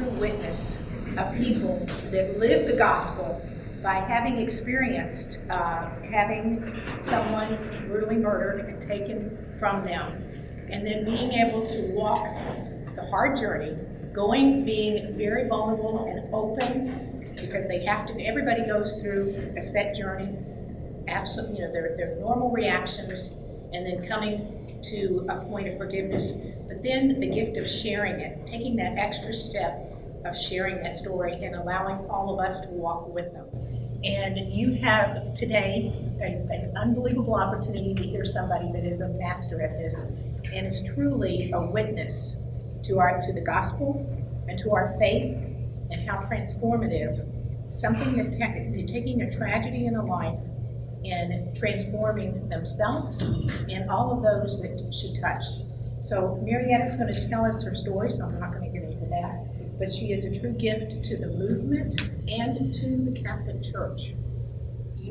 true witness of people that live the gospel by having experienced having someone brutally murdered and taken from them, and then being able to walk the hard journey, being very vulnerable and open, because they have to. Everybody goes through a set journey, absolutely, their normal reactions, and then coming to a point of forgiveness. But then the gift of sharing it, taking that extra step of sharing that story and allowing all of us to walk with them. And you have today an unbelievable opportunity to hear somebody that is a master at this and is truly a witness to the gospel and to our faith, and how transformative something that taking a tragedy in a life and transforming themselves and all of those that she touched. So Marietta's going to tell us her story, so I'm not going to get into that. But she is a true gift to the movement and to the Catholic Church,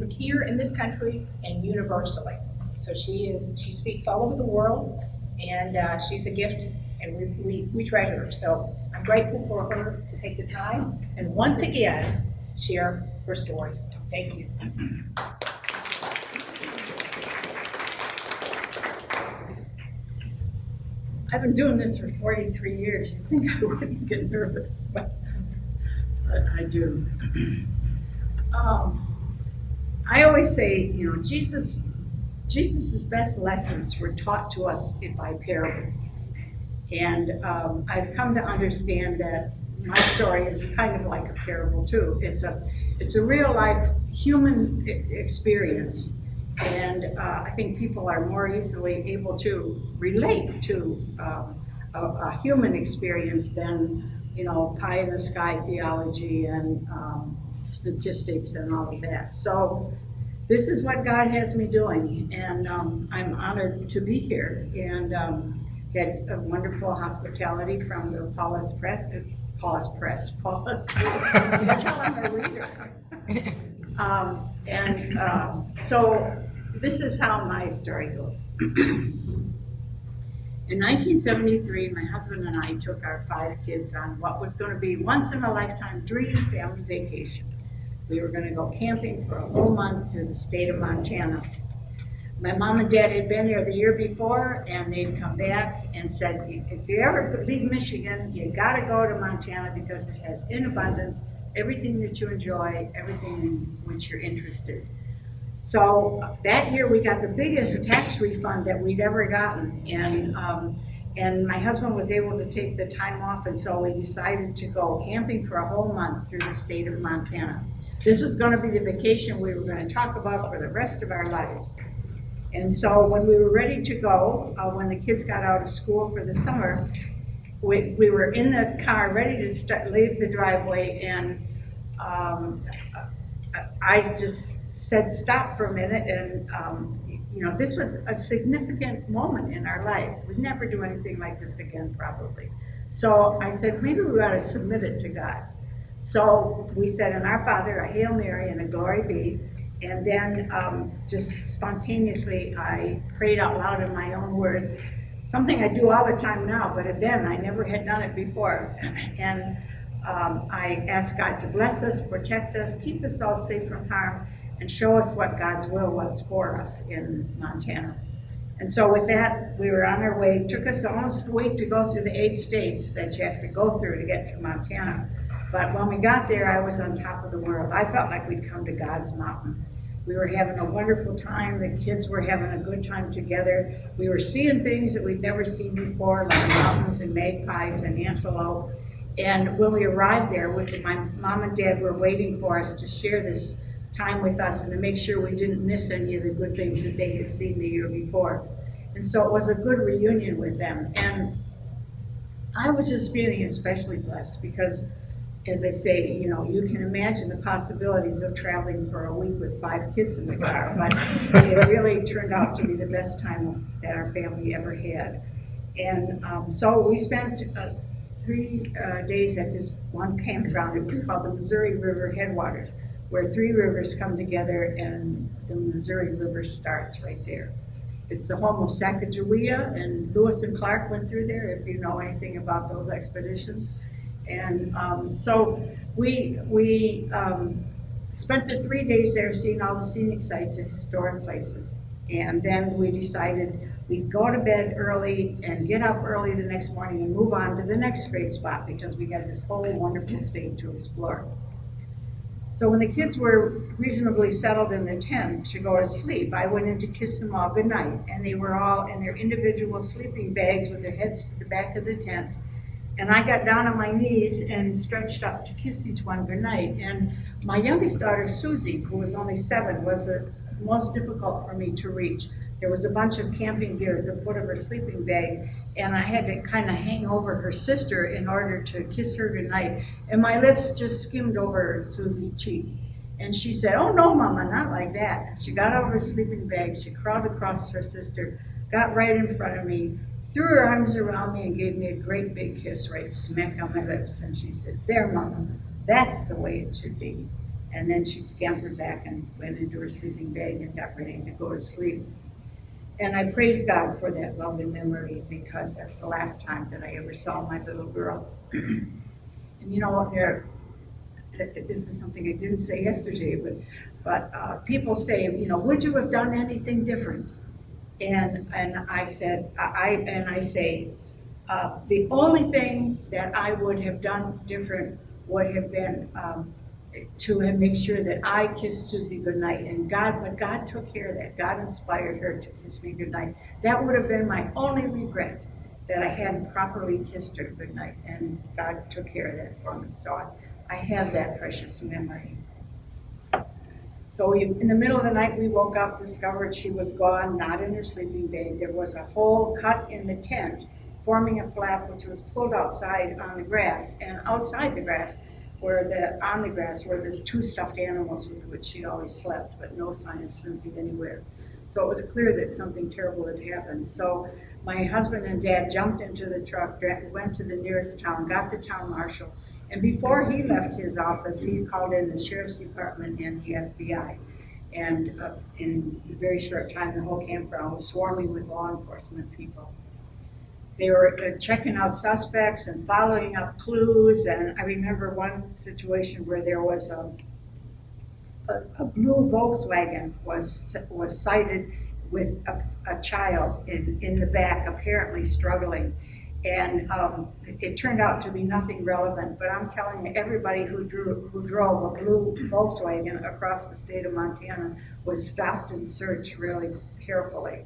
here in this country and universally. So she speaks all over the world, and she's a gift, and we treasure her. So I'm grateful for her to take the time and once again share her story. Thank you. I've been doing this for 43 years. You'd think I wouldn't get nervous, but I do. I always say, Jesus's best lessons were taught to us by parables. And I've come to understand that my story is kind of like a parable too. It's a real life human experience. And I think people are more easily able to relate to a human experience than, pie in the sky theology and statistics and all of that. So this is what God has me doing, and I'm honored to be here. And had a wonderful hospitality from the Paulus Press. That's how I'm a reader. So this is how my story goes. In 1973, my husband and I took our 5 kids on what was going to be once-in-a-lifetime dream family vacation. We were going to go camping for a whole month through the state of Montana. My mom and dad had been there the year before, and they'd come back and said, if you ever leave Michigan, you got to go to Montana because it has in abundance everything that you enjoy, everything in which you're interested. So that year we got the biggest tax refund that we'd ever gotten, and my husband was able to take the time off, and so we decided to go camping for a whole month through the state of Montana. This was going to be the vacation we were going to talk about for the rest of our lives. And so when we were ready to go, when the kids got out of school for the summer, we were in the car ready to leave the driveway, and I just said stop for a minute, and this was a significant moment in our lives. We'd never do anything like this again, probably. So I said, maybe we ought to submit it to God. So we said in Our Father, a Hail Mary, and a Glory Be, and then just spontaneously I prayed out loud in my own words, something I do all the time now, but then I never had done it before. And I asked God to bless us, protect us, keep us all safe from harm, and show us what God's will was for us in Montana. And so with that, we were on our way. It took us almost a week to go through the 8 states that you have to go through to get to Montana. But when we got there, I was on top of the world. I felt like we'd come to God's mountain. We were having a wonderful time. The kids were having a good time together. We were seeing things that we'd never seen before, like mountains and magpies and antelope. And when we arrived there, my mom and dad were waiting for us to share this time with us and to make sure we didn't miss any of the good things that they had seen the year before. And so it was a good reunion with them. And I was just feeling especially blessed because, as I say, you can imagine the possibilities of traveling for a week with 5 kids in the car, but it really turned out to be the best time that our family ever had. And so we spent 3 days at this one campground. It was called the Missouri River Headwaters, where 3 rivers come together and the Missouri River starts right there. It's the home of Sacagawea, and Lewis and Clark went through there, if you know anything about those expeditions. And so we spent the 3 days there seeing all the scenic sites and historic places. And then we decided we'd go to bed early and get up early the next morning and move on to the next great spot because we had this whole wonderful state to explore. So when the kids were reasonably settled in their tent to go to sleep, I went in to kiss them all goodnight. And they were all in their individual sleeping bags with their heads to the back of the tent. And I got down on my knees and stretched up to kiss each one goodnight. And my youngest daughter, Susie, who was only 7, was the most difficult for me to reach. There was a bunch of camping gear at the foot of her sleeping bag, and I had to kind of hang over her sister in order to kiss her goodnight. And my lips just skimmed over Susie's cheek. And she said, "Oh no, Mama, not like that." She got out of her sleeping bag, she crawled across her sister, got right in front of me, threw her arms around me and gave me a great big kiss right smack on my lips. And she said, "There, Mama, that's the way it should be." And then she scampered back and went into her sleeping bag and got ready to go to sleep. And I praise God for that lovely memory because that's the last time that I ever saw my little girl. And you know, this is something I didn't say yesterday, but people say, you know, would you have done anything different? And I said, I say, the only thing that I would have done different would have been to make sure that I kissed Susie goodnight. And but God took care of that. God inspired her to kiss me goodnight. That would have been my only regret, that I hadn't properly kissed her goodnight. And God took care of that for me. So I have that precious memory. So in the middle of the night, we woke up, discovered she was gone, not in her sleeping bag. There was a hole cut in the tent, forming a flap which was pulled outside on the grass. And outside the grass, on the grass were the 2 stuffed animals with which she always slept, but no sign of Susie anywhere. So it was clear that something terrible had happened. So my husband and Dad jumped into the truck, went to the nearest town, got the town marshal, and before he left his office, he called in the sheriff's department and the FBI. And in a very short time, the whole campground was swarming with law enforcement people. They were checking out suspects and following up clues. And I remember one situation where there was a blue Volkswagen was sighted with a child in the back, apparently struggling. And it turned out to be nothing relevant, but I'm telling you, everybody who drove a blue Volkswagen across the state of Montana was stopped and searched really carefully.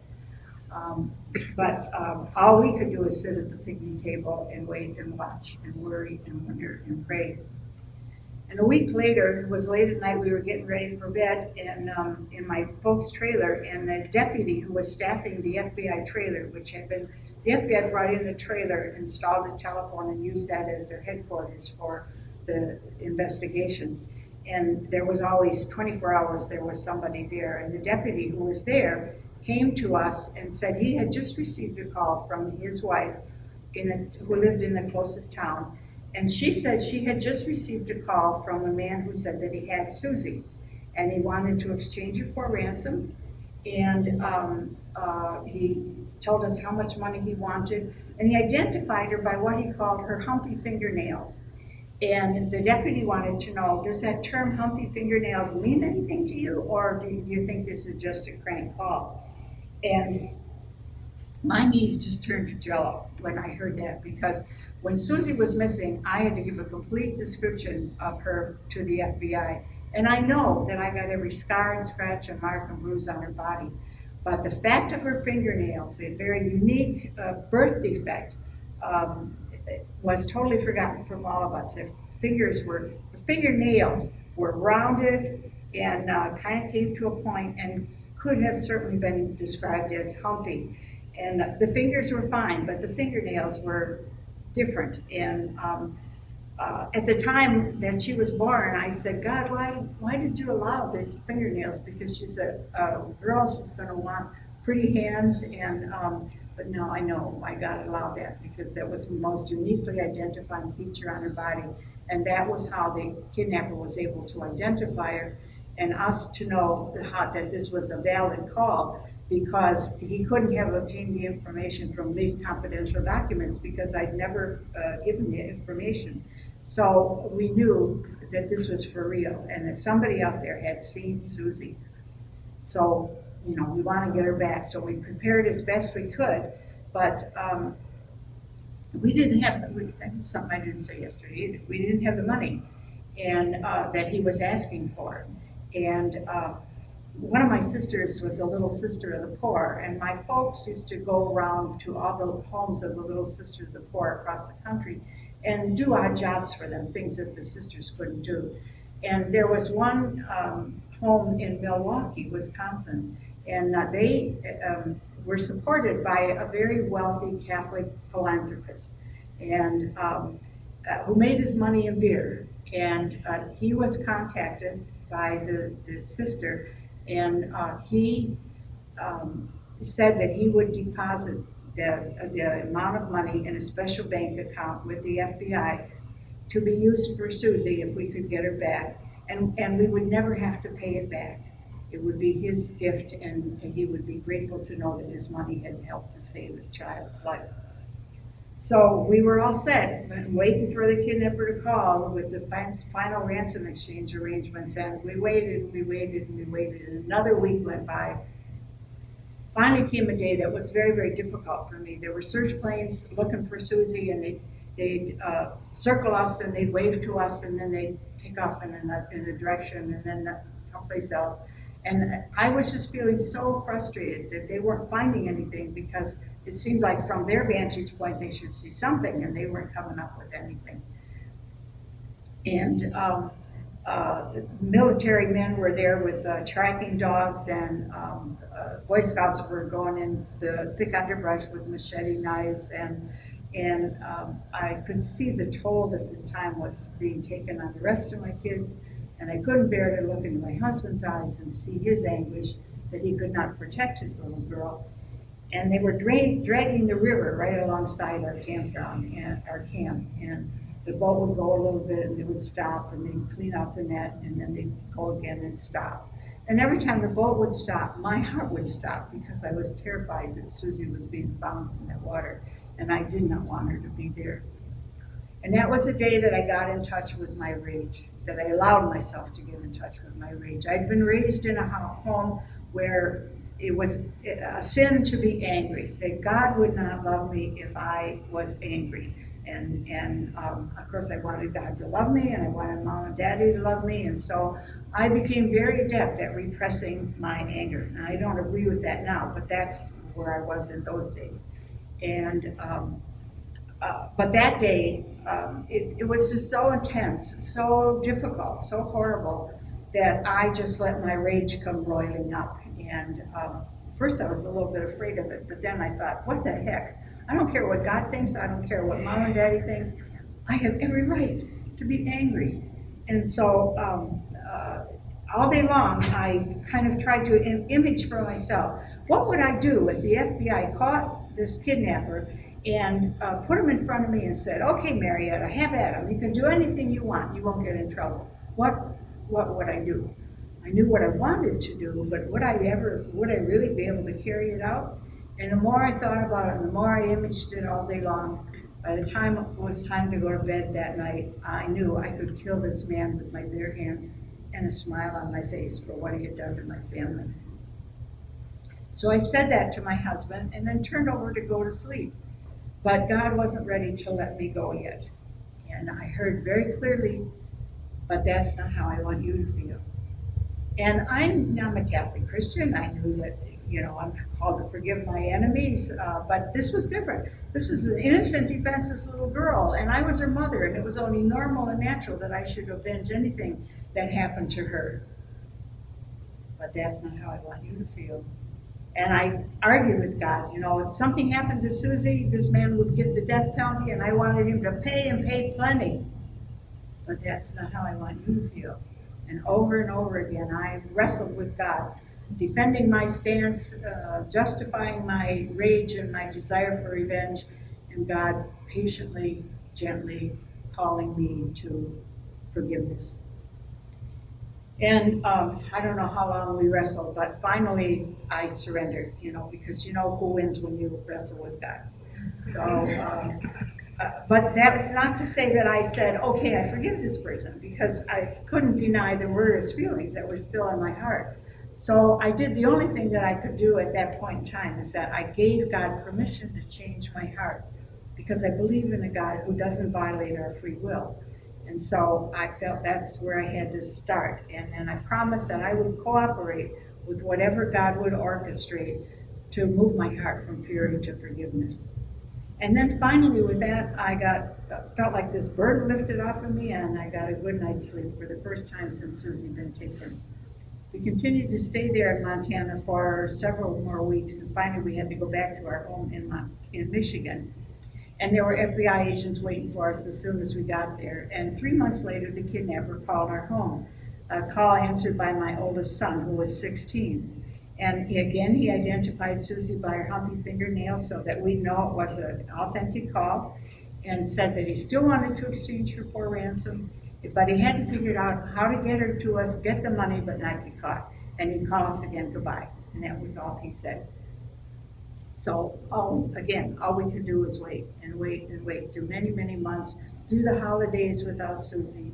But all we could do was sit at the picnic table and wait and watch and worry and wonder and pray. And a week later, it was late at night, we were getting ready for bed and in my folks' trailer, and the deputy who was staffing the FBI trailer, the FBI brought in the trailer, installed a telephone, and used that as their headquarters for the investigation. And there was always 24 hours, there was somebody there. And the deputy who was there came to us and said he had just received a call from his wife who lived in the closest town. And she said she had just received a call from a man who said that he had Susie and he wanted to exchange her for ransom. And he told us how much money he wanted. And he identified her by what he called her humpy fingernails. And the deputy wanted to know, does that term humpy fingernails mean anything to you? Or do you think this is just a crank call? And my knees just turned to jello when I heard that, because when Susie was missing, I had to give a complete description of her to the FBI. And I know that I got every scar and scratch and mark and bruise on her body. But the fact of her fingernails, a very unique birth defect, was totally forgotten from all of us. The fingernails were rounded and kind of came to a point and could have certainly been described as humpy. And the fingers were fine, but the fingernails were different. And at the time that she was born, I said, God, why did you allow these fingernails? Because she's a girl, she's going to want pretty hands. And but now I know why God allowed that, because that was the most uniquely identifying feature on her body. And that was how the kidnapper was able to identify her and us to know that this was a valid call, because he couldn't have obtained the information from leaked confidential documents because I'd never given the information. So we knew that this was for real and that somebody out there had seen Susie. So, you know, we want to get her back. So we prepared as best we could, but we didn't have, that's something I didn't say yesterday either. We didn't have the money and that he was asking for. And one of my sisters was a little sister of the poor, and my folks used to go around to all the homes of the little sisters of the poor across the country and do odd jobs for them, things that the sisters couldn't do. And there was one home in Milwaukee, Wisconsin, and they were supported by a very wealthy Catholic philanthropist, and who made his money in beer. And he was contacted by the sister, and he said that he would deposit the amount of money in a special bank account with the FBI to be used for Susie if we could get her back, and we would never have to pay it back. It would be his gift, and he would be grateful to know that his money had helped to save the child's life. So we were all set, waiting for the kidnapper to call with the final ransom exchange arrangements, and we waited, and we waited, and we waited, and another week went by. Finally came a day that was very, very difficult for me. There were search planes looking for Susie, and they'd circle us, and they'd wave to us, and then they'd take off in a direction, and then someplace else. And I was just feeling so frustrated that they weren't finding anything, because it seemed like from their vantage point they should see something, and they weren't coming up with anything. And military men were there with tracking dogs, and Boy Scouts were going in the thick underbrush with machete knives, and I could see the toll that this time was being taken on the rest of my kids, and I couldn't bear to look into my husband's eyes and see his anguish that he could not protect his little girl. And they were dragging the river right alongside our campground and our camp, and the boat would go a little bit, and they would stop, and they'd clean out the net, and then they'd go again and stop. And every time the boat would stop, my heart would stop, because I was terrified that Susie was being found in that water, and I did not want her to be there. And that was the day that I got in touch with my rage, that I allowed myself to get in touch with my rage. I'd been raised in a home where it was a sin to be angry, that God would not love me if I was angry. And of course I wanted God to love me, and I wanted Mom and Daddy to love me, and so I became very adept at repressing my anger. And I don't agree with that now, but that's where I was in those days. And but that day, it was just so intense, so difficult, so horrible, that I just let my rage come roiling up. And first I was a little bit afraid of it, but then I thought, what the heck? I don't care what God thinks, I don't care what Mom and Daddy think. I have every right to be angry. And so all day long, I kind of tried to image for myself, what would I do if the FBI caught this kidnapper and put him in front of me and said, okay, Marietta, have at him. You can do anything you want. You won't get in trouble. What would I do? I knew what I wanted to do, but would I really be able to carry it out? And the more I thought about it, and the more I imaged it all day long, by the time it was time to go to bed that night, I knew I could kill this man with my bare hands and a smile on my face for what he had done to my family. So I said that to my husband and then turned over to go to sleep. But God wasn't ready to let me go yet. And I heard very clearly, but that's not how I want you to feel. And I'm a Catholic Christian. I knew that, I'm called to forgive my enemies, but this was different. This is an innocent, defenseless little girl, and I was her mother, and it was only normal and natural that I should avenge anything that happened to her. But that's not how I want you to feel. And I argued with God, if something happened to Susie, this man would get the death penalty, and I wanted him to pay and pay plenty. But that's not how I want you to feel. And over again, I wrestled with God, defending my stance, justifying my rage and my desire for revenge, and God patiently, gently calling me to forgiveness. And I don't know how long we wrestled, but finally I surrendered, because who wins when you wrestle with God. So But that's not to say that I said, okay, I forgive this person, because I couldn't deny the murderous feelings that were still in my heart. So I did the only thing that I could do at that point in time, is that I gave God permission to change my heart, because I believe in a God who doesn't violate our free will. And so I felt that's where I had to start. And then I promised that I would cooperate with whatever God would orchestrate to move my heart from fury to forgiveness. And then finally with that, felt like this burden lifted off of me, and I got a good night's sleep for the first time since Susie had been taken. We continued to stay there in Montana for several more weeks, and finally we had to go back to our home in Michigan. And there were FBI agents waiting for us as soon as we got there. And 3 months later, the kidnapper called our home. A call answered by my oldest son, who was 16. And again, he identified Susie by her humpy fingernails so that we know it was an authentic call, and said that he still wanted to exchange her for ransom, but he hadn't figured out how to get her to us, get the money, but not get caught. And he'd call us again, goodbye. And that was all he said. So again, all we could do was wait and wait and wait through many, many months, through the holidays without Susie.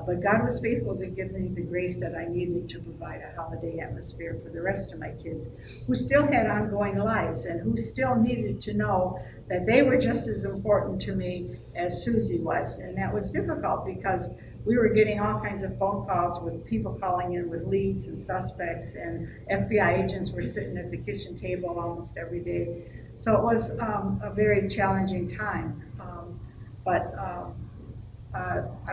But God was faithful to give me the grace that I needed to provide a holiday atmosphere for the rest of my kids, who still had ongoing lives and who still needed to know that they were just as important to me as Susie was. And that was difficult because we were getting all kinds of phone calls with people calling in with leads and suspects, and FBI agents were sitting at the kitchen table almost every day. So it was a very challenging time.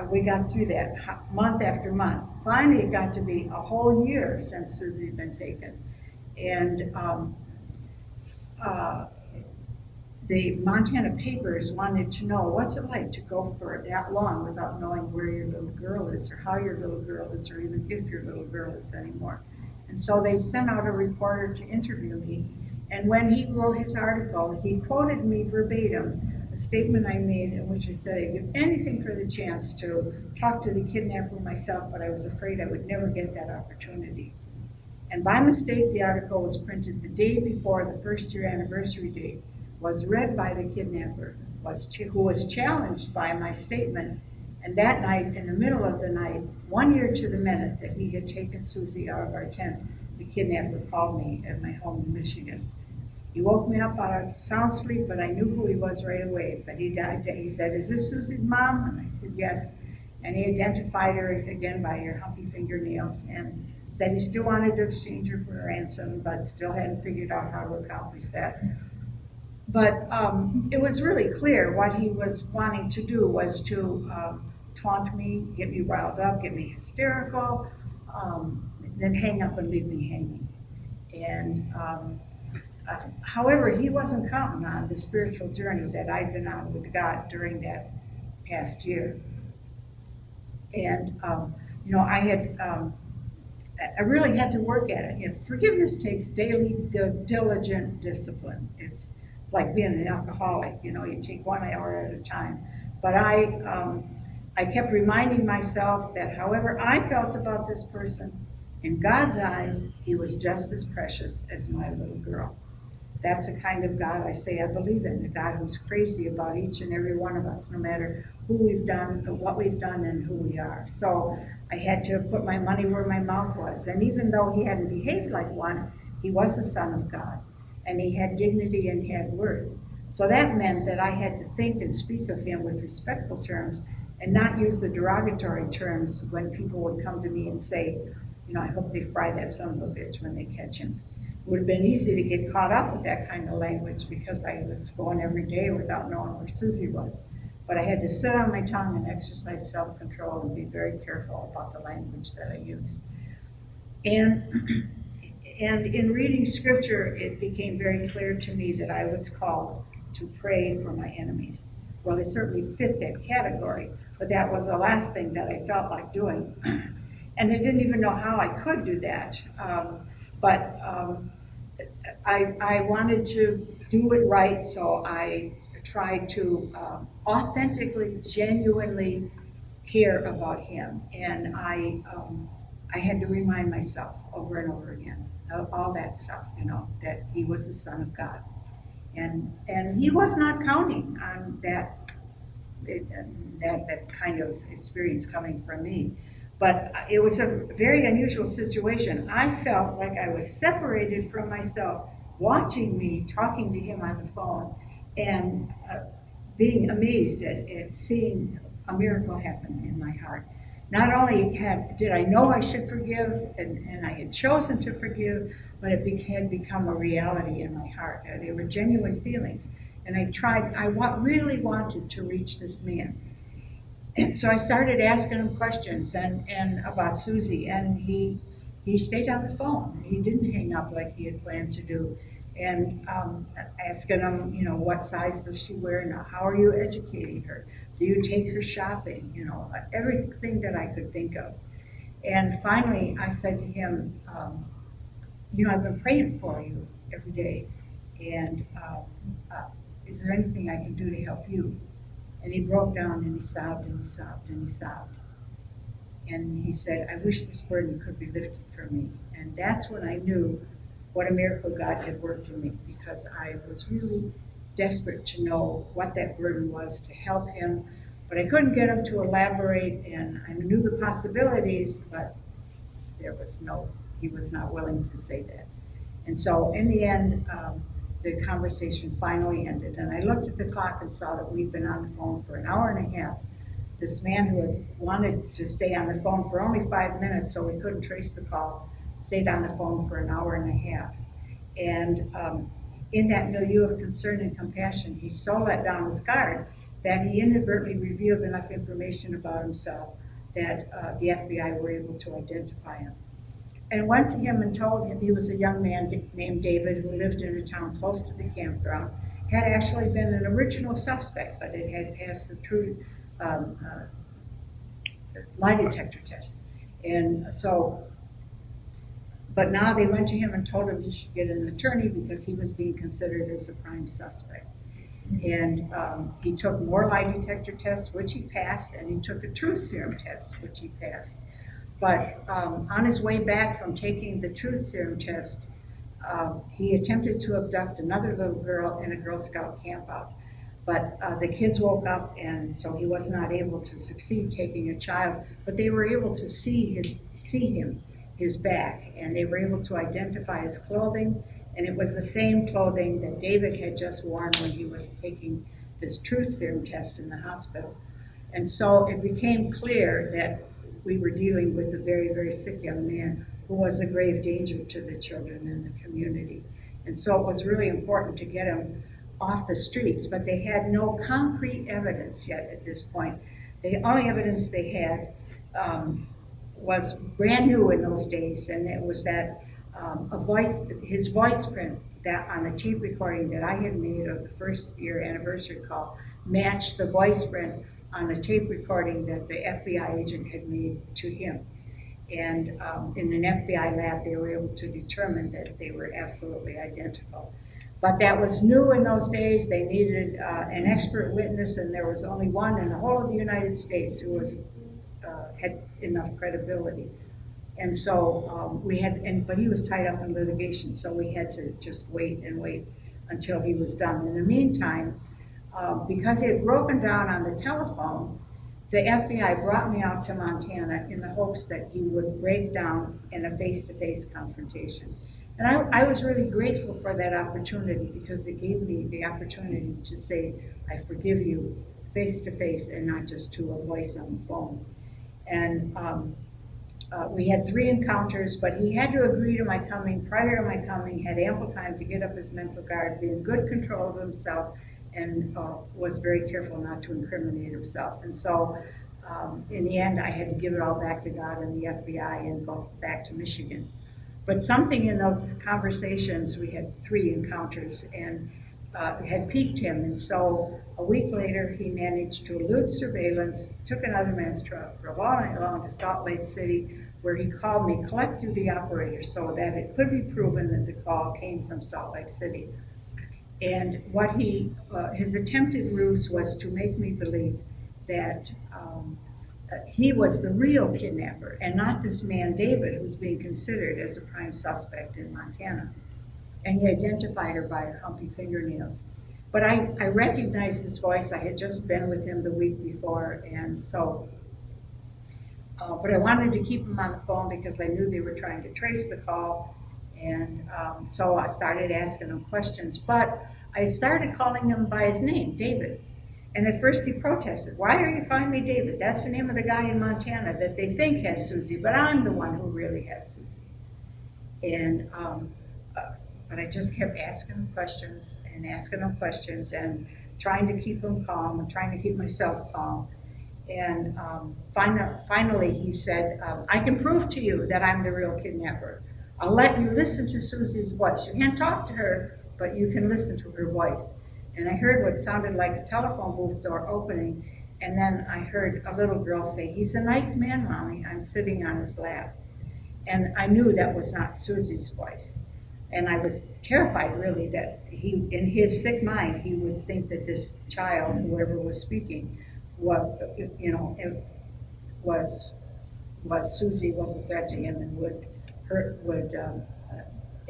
We got through that month after month. Finally, it got to be a whole year since Susie had been taken. And the Montana papers wanted to know, what's it like to go for that long without knowing where your little girl is, or how your little girl is, or even if your little girl is anymore. And so they sent out a reporter to interview me. And when he wrote his article, he quoted me verbatim a statement I made in which I said I'd give anything for the chance to talk to the kidnapper myself, but I was afraid I would never get that opportunity. And by mistake, the article was printed the day before the first-year anniversary date, was read by the kidnapper, who was challenged by my statement. And that night, in the middle of the night, 1 year to the minute that he had taken Susie out of our tent, the kidnapper called me at my home in Michigan. He woke me up out of sound sleep, but I knew who he was right away. But he said, "Is this Susie's mom?" And I said, "Yes." And he identified her again by her humpy fingernails, and said he still wanted to exchange her for a ransom, but still hadn't figured out how to accomplish that. But it was really clear what he was wanting to do was to taunt me, get me riled up, get me hysterical, then hang up and leave me hanging. And however, he wasn't counting on the spiritual journey that I'd been on with God during that past year. And I really had to work at it. Forgiveness takes daily, diligent discipline. It's like being an alcoholic. You take 1 hour at a time. But I kept reminding myself that however I felt about this person, in God's eyes, he was just as precious as my little girl. That's the kind of God I say I believe in, a God who's crazy about each and every one of us, no matter who we've done, what we've done, and who we are. So I had to put my money where my mouth was. And even though he hadn't behaved like one, he was the Son of God. And he had dignity and he had worth. So that meant that I had to think and speak of him with respectful terms and not use the derogatory terms when people would come to me and say, I hope they fry that son of a bitch when they catch him. It would have been easy to get caught up with that kind of language because I was going every day without knowing where Susie was. But I had to sit on my tongue and exercise self-control and be very careful about the language that I used. And in reading scripture, it became very clear to me that I was called to pray for my enemies. Well, they certainly fit that category, but that was the last thing that I felt like doing. And I didn't even know how I could do that. I wanted to do it right, so I tried to authentically, genuinely care about him. And I had to remind myself over and over again of all that stuff, that he was the Son of God. And he was not counting on that that kind of experience coming from me. But it was a very unusual situation. I felt like I was separated from myself, watching me, talking to him on the phone, and being amazed at seeing a miracle happen in my heart. Not only did I know I should forgive, and I had chosen to forgive, but it had become a reality in my heart. They were genuine feelings. And really wanted to reach this man. And so I started asking him questions and about Susie, and he stayed on the phone. He didn't hang up like he had planned to do. And asking him, what size does she wear now? How are you educating her? Do you take her shopping? Everything that I could think of. And finally, I said to him, I've been praying for you every day, and is there anything I can do to help you? And he broke down and he sobbed and he sobbed and he sobbed. And he said, I wish this burden could be lifted from me. And that's when I knew what a miracle God had worked in me, because I was really desperate to know what that burden was to help him. But I couldn't get him to elaborate, and I knew the possibilities, but he was not willing to say that. And so in the end, the conversation finally ended, and I looked at the clock and saw that we'd been on the phone for an hour and a half. This man who had wanted to stay on the phone for only 5 minutes so we couldn't trace the call, stayed on the phone for an hour and a half. And in that milieu of concern and compassion, he so let down his guard that he inadvertently revealed enough information about himself that the FBI were able to identify him. And went to him and told him he was a young man named David who lived in a town close to the campground, had actually been an original suspect, but it had passed the true lie detector test. And so, but now they went to him and told him he should get an attorney because he was being considered as a prime suspect. And he took more lie detector tests, which he passed, and he took a truth serum test, which he passed. But on his way back from taking the truth serum test, he attempted to abduct another little girl in a Girl Scout campout. But the kids woke up, and so he was not able to succeed taking a child. But they were able to see his back, and they were able to identify his clothing. And it was the same clothing that David had just worn when he was taking this truth serum test in the hospital. And so it became clear that we were dealing with a very, very sick young man who was a grave danger to the children in the community. And so it was really important to get him off the streets, but they had no concrete evidence yet at this point. The only evidence they had was brand new in those days, and it was that his voice print that on the tape recording that I had made of the first year anniversary call matched the voice print on a tape recording that the FBI agent had made to him. And in an FBI lab, they were able to determine that they were absolutely identical. But that was new in those days. They needed an expert witness, and there was only one in the whole of the United States who had enough credibility. And so but he was tied up in litigation, so we had to just wait and wait until he was done. In the meantime, because he had broken down on the telephone, the FBI brought me out to Montana in the hopes that he would break down in a face-to-face confrontation. And I was really grateful for that opportunity because it gave me the opportunity to say, I forgive you face-to-face and not just to a voice on the phone. And we had 3 encounters, but he had to agree to my coming. Prior to my coming, had ample time to get up his mental guard, be in good control of himself, and was very careful not to incriminate himself. And so in the end, I had to give it all back to God and the FBI and go back to Michigan. But something in those conversations, we had 3 encounters, and had piqued him. And so a week later, he managed to elude surveillance, took another man's truck, drove all night long to Salt Lake City, where he called me collect duty operator so that it could be proven that the call came from Salt Lake City. And what his attempted ruse was to make me believe that he was the real kidnapper and not this man, David, who's being considered as a prime suspect in Montana. And he identified her by her humpy fingernails. But I recognized his voice. I had just been with him the week before, and so, but I wanted to keep him on the phone because I knew they were trying to trace the call. And so I started asking him questions, but I started calling him by his name, David. And at first he protested, "Why are you calling me David? That's the name of the guy in Montana that they think has Susie, but I'm the one who really has Susie." And but I just kept asking him questions and asking him questions and trying to keep him calm and trying to keep myself calm. And finally he said, "I can prove to you that I'm the real kidnapper. I'll let you listen to Susie's voice. You can't talk to her, but you can listen to her voice." And I heard what sounded like a telephone booth door opening, and then I heard a little girl say, "He's a nice man, Mommy. I'm sitting on his lap." And I knew that was not Susie's voice. And I was terrified, really, that he, in his sick mind, he would think that this child, whoever was speaking, was, it was Susie, was a threat to him, and would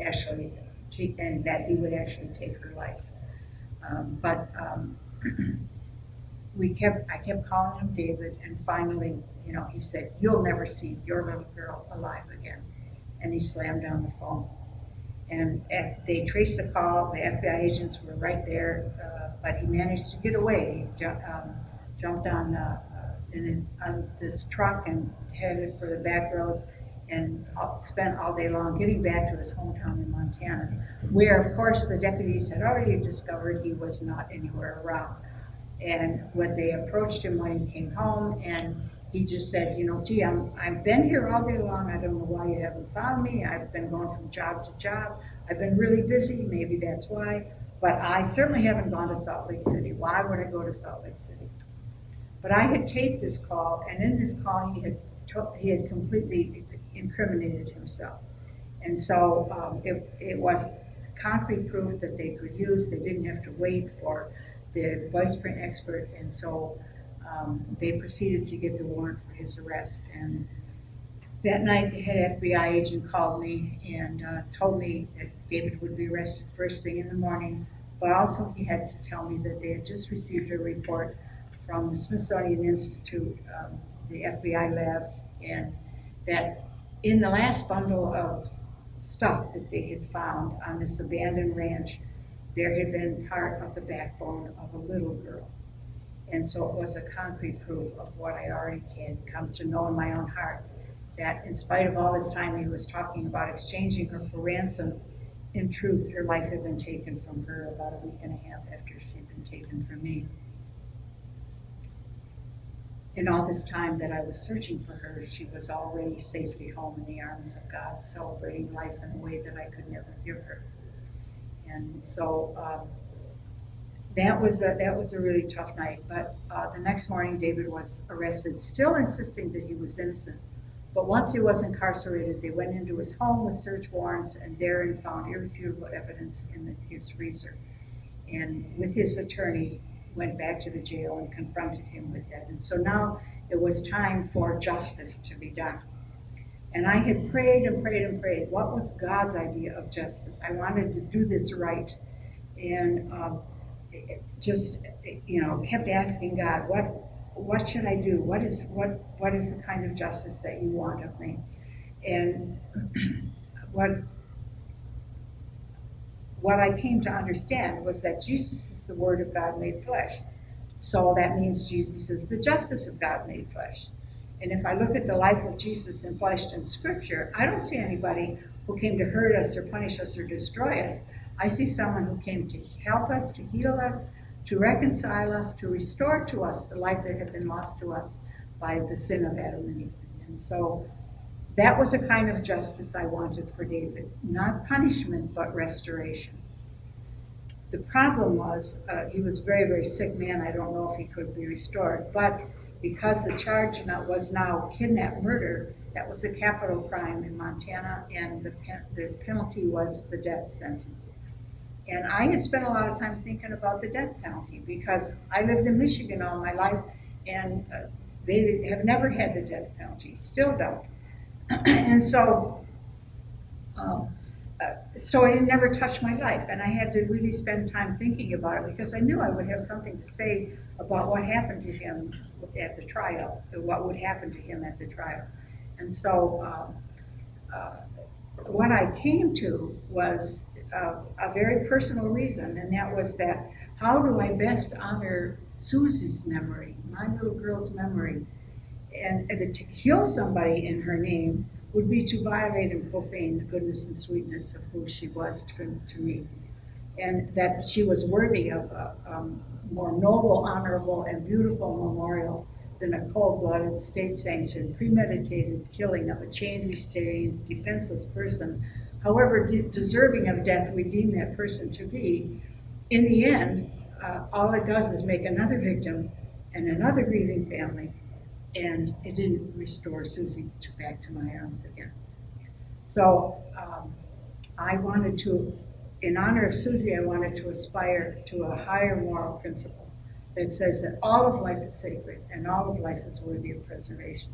actually take, and that he would actually take her life. But I kept calling him David, and finally, he said, "You'll never see your little girl alive again." And he slammed down the phone. And they traced the call. The FBI agents were right there, but he managed to get away. He jumped on this truck and headed for the back roads, and spent all day long getting back to his hometown in Montana, where, of course, the deputies had already discovered he was not anywhere around. And when they approached him when he came home, and he just said, "Gee, I've been here all day long. I don't know why you haven't found me. I've been going from job to job. I've been really busy. Maybe that's why. But I certainly haven't gone to Salt Lake City. Why would I go to Salt Lake City?" But I had taped this call, and in this call, he had completely incriminated himself. And so it was concrete proof that they could use. They didn't have to wait for the voice print expert, and so they proceeded to get the warrant for his arrest. And that night, the head FBI agent called me and told me that David would be arrested first thing in the morning, but also he had to tell me that they had just received a report from the Smithsonian Institute, the FBI labs, and that in the last bundle of stuff that they had found on this abandoned ranch, there had been part of the backbone of a little girl. And so it was a concrete proof of what I already had come to know in my own heart, that in spite of all this time he was talking about exchanging her for ransom, in truth, her life had been taken from her about a week and a half after she'd been taken from me. In all this time that I was searching for her, she was already safely home in the arms of God, celebrating life in a way that I could never give her. And so that was a really tough night. But the next morning, David was arrested, still insisting that he was innocent. But once he was incarcerated, they went into his home with search warrants, and therein found irrefutable evidence in his freezer. And with his attorney, went back to the jail and confronted him with that. And so now it was time for justice to be done. And I had prayed and prayed and prayed. What was God's idea of justice? I wanted to do this right. And just, kept asking God, what should I do? What is the kind of justice that you want of me? And what I came to understand was that Jesus is the Word of God made flesh. So that means Jesus is the justice of God made flesh. And if I look at the life of Jesus enfleshed in Scripture, I don't see anybody who came to hurt us or punish us or destroy us. I see someone who came to help us, to heal us, to reconcile us, to restore to us the life that had been lost to us by the sin of Adam and Eve. And so that was a kind of justice I wanted for David. Not punishment, but restoration. The problem was, he was a very, very sick man. I don't know if he could be restored. But because the charge was now kidnap murder, that was a capital crime in Montana, and the penalty was the death sentence. And I had spent a lot of time thinking about the death penalty because I lived in Michigan all my life, and they have never had the death penalty, still don't. And so so it never touched my life, and I had to really spend time thinking about it because I knew I would have something to say about what happened to him at the trial, and what would happen to him at the trial. And so what I came to was a very personal reason, and that was that how do I best honor Susie's memory, my little girl's memory, and to kill somebody in her name would be to violate and profane the goodness and sweetness of who she was to me, and that she was worthy of a more noble, honorable, and beautiful memorial than a cold-blooded, state-sanctioned, premeditated killing of a chained, restrained, defenseless person, however deserving of death we deem that person to be. In the end, all it does is make another victim and another grieving family, and it didn't restore Susie back to my arms again. So I wanted to, in honor of Susie, I wanted to aspire to a higher moral principle that says that all of life is sacred and all of life is worthy of preservation.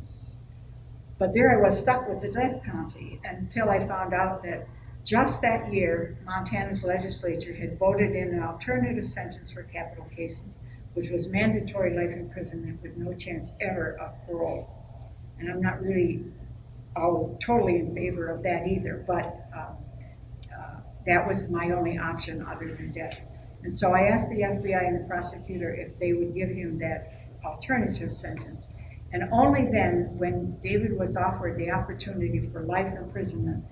But there I was stuck with the death penalty until I found out that just that year, Montana's legislature had voted in an alternative sentence for capital cases, which was mandatory life imprisonment with no chance ever of parole. And I'm not really totally in favor of that either, but that was my only option other than death. And so I asked the FBI and the prosecutor if they would give him that alternative sentence. And only then, when David was offered the opportunity for life imprisonment,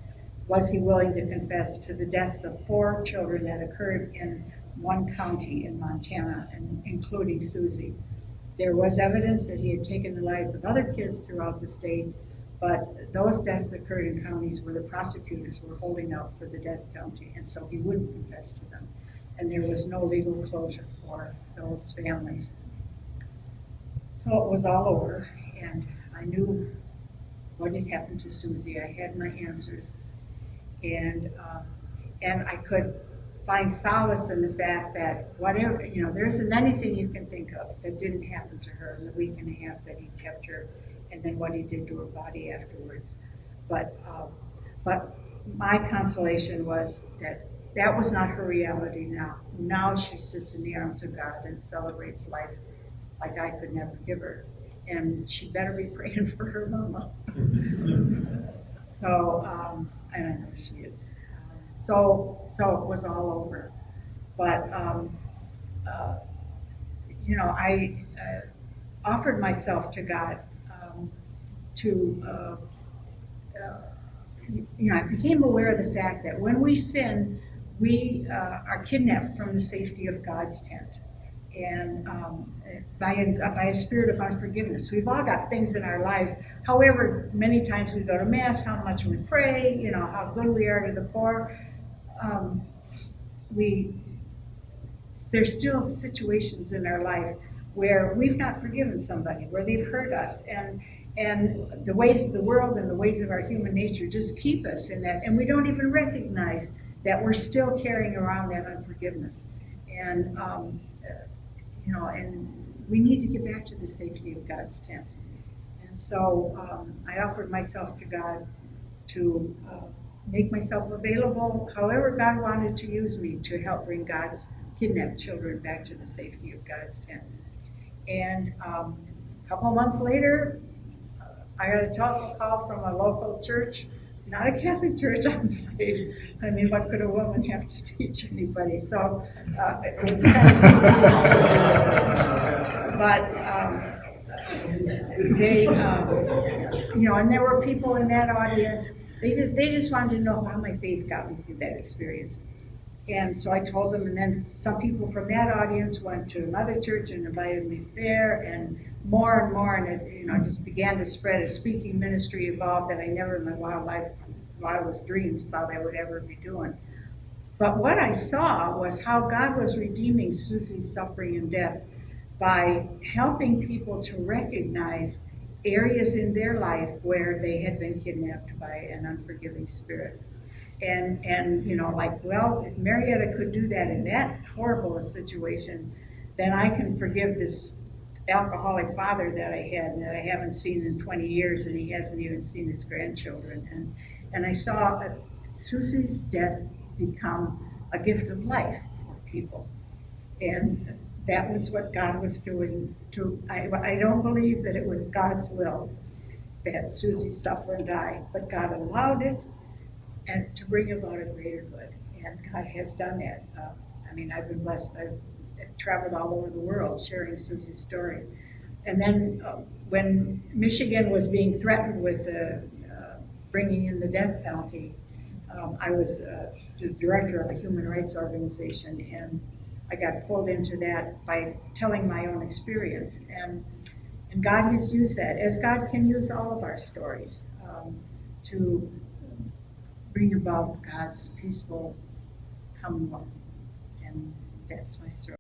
was he willing to confess to the deaths of 4 children that occurred in one county in Montana, and including Susie. There was evidence that he had taken the lives of other kids throughout the state, but those deaths occurred in counties where the prosecutors were holding out for the death penalty, and so he wouldn't confess to them. And there was no legal closure for those families. So it was all over, and I knew what had happened to Susie. I had my answers, and I could find solace in the fact that whatever, there isn't anything you can think of that didn't happen to her in the week and a half that he kept her, and then what he did to her body afterwards. But my consolation was that that was not her reality now. Now she sits in the arms of God and celebrates life like I could never give her. And she better be praying for her mama. So, and I know she is. So it was all over. But, I offered myself to God I became aware of the fact that when we sin, we are kidnapped from the safety of God's tent, and by a spirit of unforgiveness. We've all got things in our lives, however many times we go to Mass, how much we pray, how good we are to the poor, there's still situations in our life where we've not forgiven somebody, where they've hurt us, and the ways of the world and the ways of our human nature just keep us in that, and we don't even recognize that we're still carrying around that unforgiveness. And and we need to get back to the safety of God's tent. And so I offered myself to God to make myself available however God wanted to use me to help bring God's kidnapped children back to the safety of God's tent. And a couple of months later, I got a telephone call from a local church, not a Catholic church, I'm afraid. I mean, what could a woman have to teach anybody? So it's kind of but they, and there were people in that audience. They just wanted to know how my faith got me through that experience. And so I told them, and then some people from that audience went to another church and invited me there, and more, and it just began to spread. A speaking ministry evolved that I never in my wildest dreams thought I would ever be doing. But what I saw was how God was redeeming Susie's suffering and death by helping people to recognize areas in their life where they had been kidnapped by an unforgiving spirit. And if Marietta could do that in that horrible a situation, then I can forgive this alcoholic father that I had that I haven't seen in 20 years, and he hasn't even seen his grandchildren. And I saw Susie's death become a gift of life for people. And that was what God was doing I don't believe that it was God's will that Susie suffer and die, but God allowed it and to bring about a greater good. And God has done that. I mean, I've been blessed. I've traveled all over the world sharing Susie's story. And then when Michigan was being threatened with bringing in the death penalty, I was the director of a human rights organization, and I got pulled into that by telling my own experience. And God has used that, as God can use all of our stories, to bring about God's peaceful commonwealth. And that's my story.